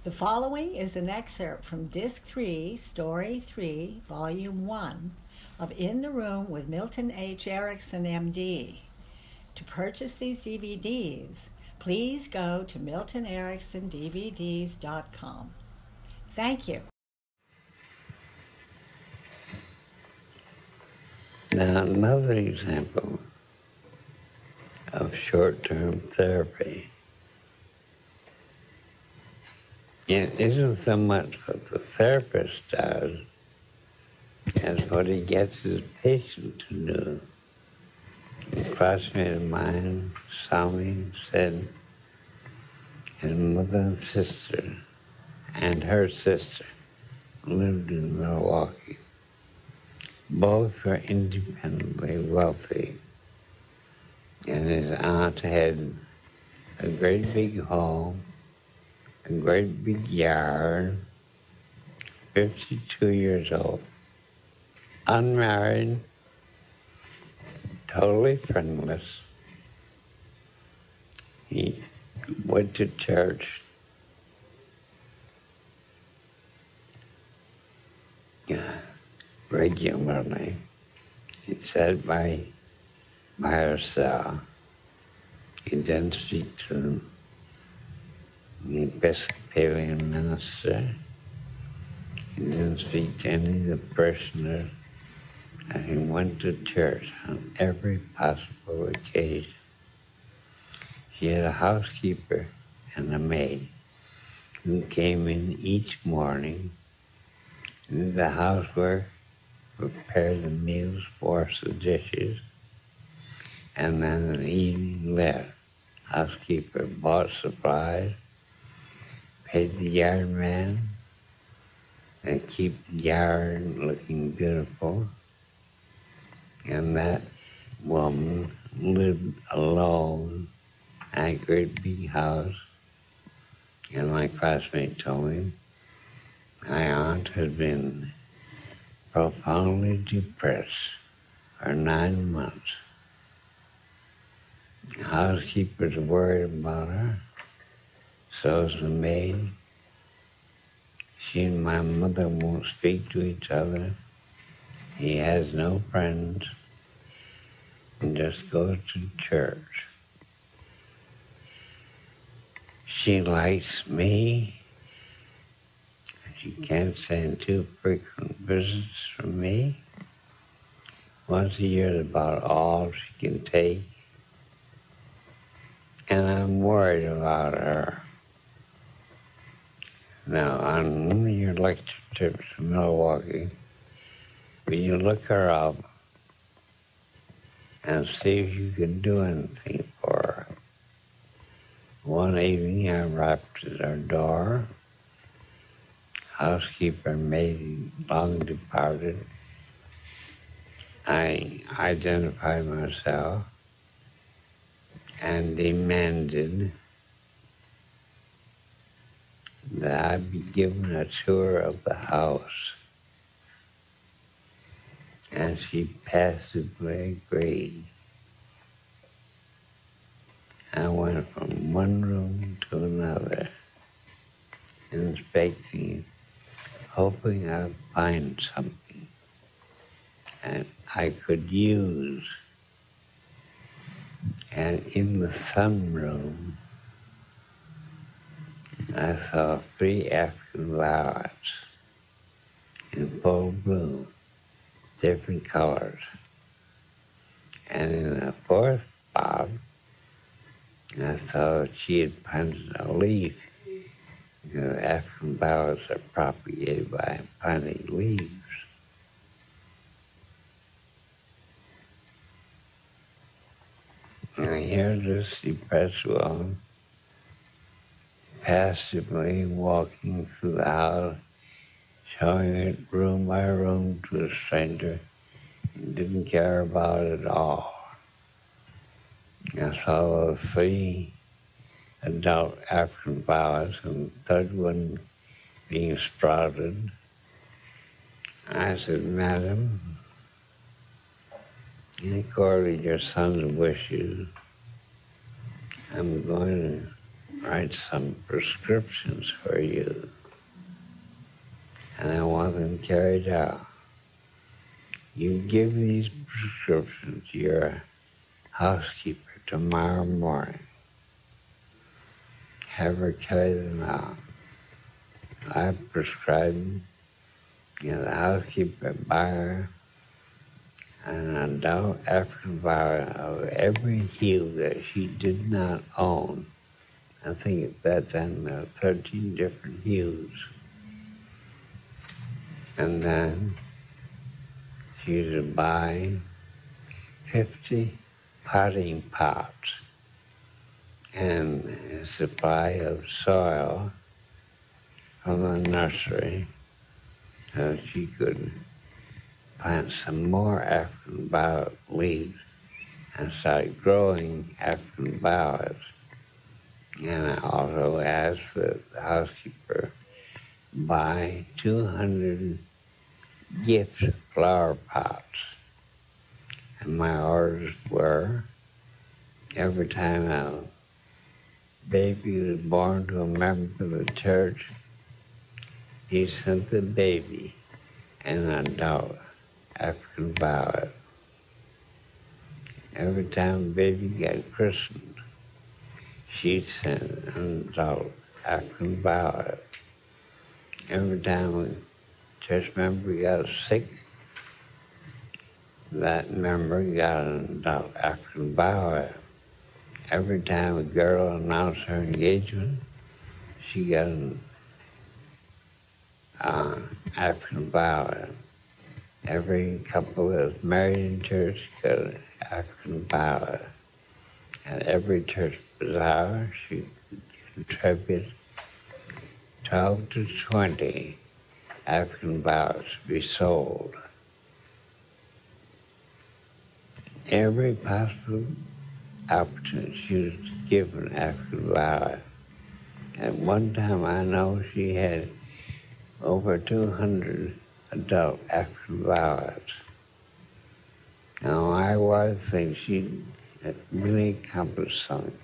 The following is an excerpt from Disc 3, Story 3, Volume 1 of In the Room with Milton H. Erickson, MD. To purchase these DVDs, please go to miltonericksondvds.com. Thank you. Now, another example of short-term therapy. It isn't so much what the therapist does as what he gets his patient to do. A classmate of mine saw me and said his mother and sister and her sister lived in Milwaukee. Both were independently wealthy, and his aunt had a great big home, a great big yard, 52 years old, unmarried, totally friendless. He went to church. Regularly. He sat by herself. He didn't speak to the Episcopalian minister. He didn't speak to any of the parishioners. And he went to church on every possible occasion. She had a housekeeper and a maid who came in each morning, did the housework, prepared the meals, washed the dishes, and then the evening left. Housekeeper bought supplies, paid the yard man, and keep the yard looking beautiful. And that woman lived alone in a great big house. And my classmate told me my aunt had been profoundly depressed for 9 months. The housekeeper's worried about her, so is the maid. She and my mother won't speak to each other. He has no friends and just goes to church. She likes me. She can't stand too frequent visits from me. Once a year is about all she can take. And I'm worried about her. Now, on one of your lecture trips to Milwaukee, will you look her up and see if you can do anything for her? One evening, I rapped at her door. Housekeeper, maid, long departed. I identified myself and demanded that I be given a tour of the house. And she passively agreed. I went from one room to another, inspecting, hoping I'd find something and I could use. And in the sunroom, I saw 3 African violets in full bloom, different colors. And in the 4th spot, I saw that she had planted a leaf. You know, African violets are propagated by planting leaves. And here this depressed woman passively walking through the house, showing it room by room to a stranger, and didn't care about it at all. I saw those 3 adult African violets and the 3rd one being sprouted. I said, Madam, in accord with your son's wishes, I'm going to write some prescriptions for you, and I want them carried out. You give these prescriptions to your housekeeper tomorrow morning. Have her carry them out. I prescribe them, and the housekeeper buy her an adult African violet of every hue that she did not own. I think at that time there were 13 different hues. And then she would buy 50 potting pots and a supply of soil from the nursery so she could plant some more African violet leaves and start growing African violets. And I also asked the housekeeper buy 200 gift flower pots. And my orders were, every time a baby was born to a member of the church, he sent the baby an adult African violet. Every time a baby got christened, she sent an adult African violet. Every time a church member got sick, that member got an adult African violet. Every time a girl announced her engagement, she got an African violet. Every couple that was married in church got an African violet. And every church bazaar, she contributed 12 to 20 African violets to be sold. Every possible opportunity she was given African violet. At one time, I know she had over 200 adult African violets. Now, I was thinking she had really accomplished something.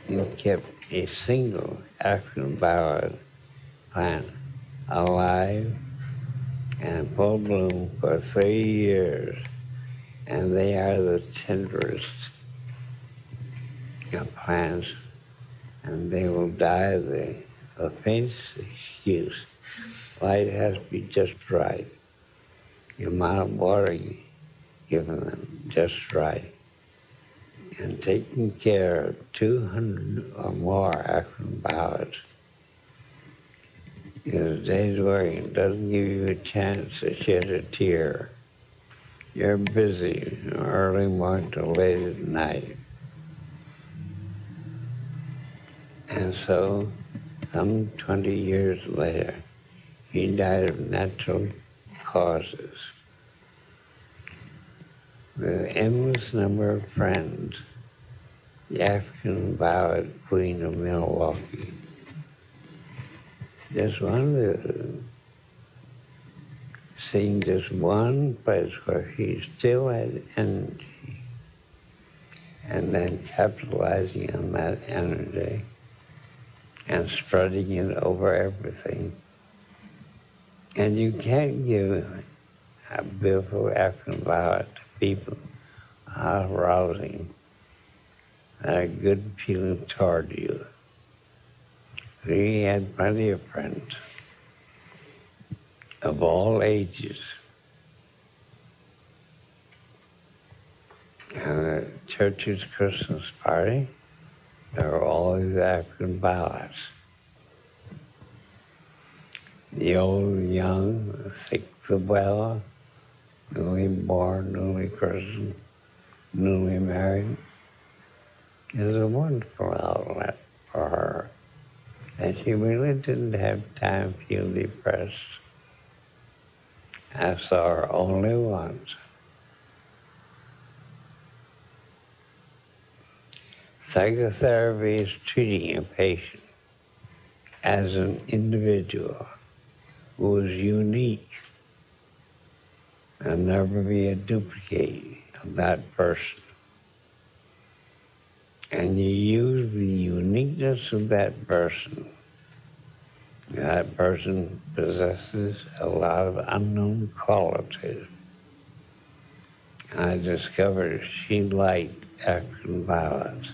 You kept a single African violet plant alive and full bloom for 3 years, and they are the tenderest of plants, and they will die of the faintest excuse. Light has to be just right. The amount of water given them just right. And taking care of 200 or more African violets in a day's work, it doesn't give you a chance to shed a tear. You're busy from early morning till late at night. And so, some 20 years later, he died of natural causes. With an endless number of friends, the African violet queen of Milwaukee just wanted to see just one place where she still had energy, and then capitalizing on that energy and spreading it over everything. And you can't give a beautiful African violet to people without arousing a good feeling toward you. He had plenty of friends of all ages. And at church's Christmas party, there were always African violets. The old and young, the sick, the well, newly born, newly christened, newly married. It was a wonderful outlet for her. And she really didn't have time to feel depressed. I saw her only once. Psychotherapy is treating a patient as an individual who is unique and never be a duplicate of that person. And you use the uniqueness of that person. That person possesses a lot of unknown qualities. I discovered she liked action violence.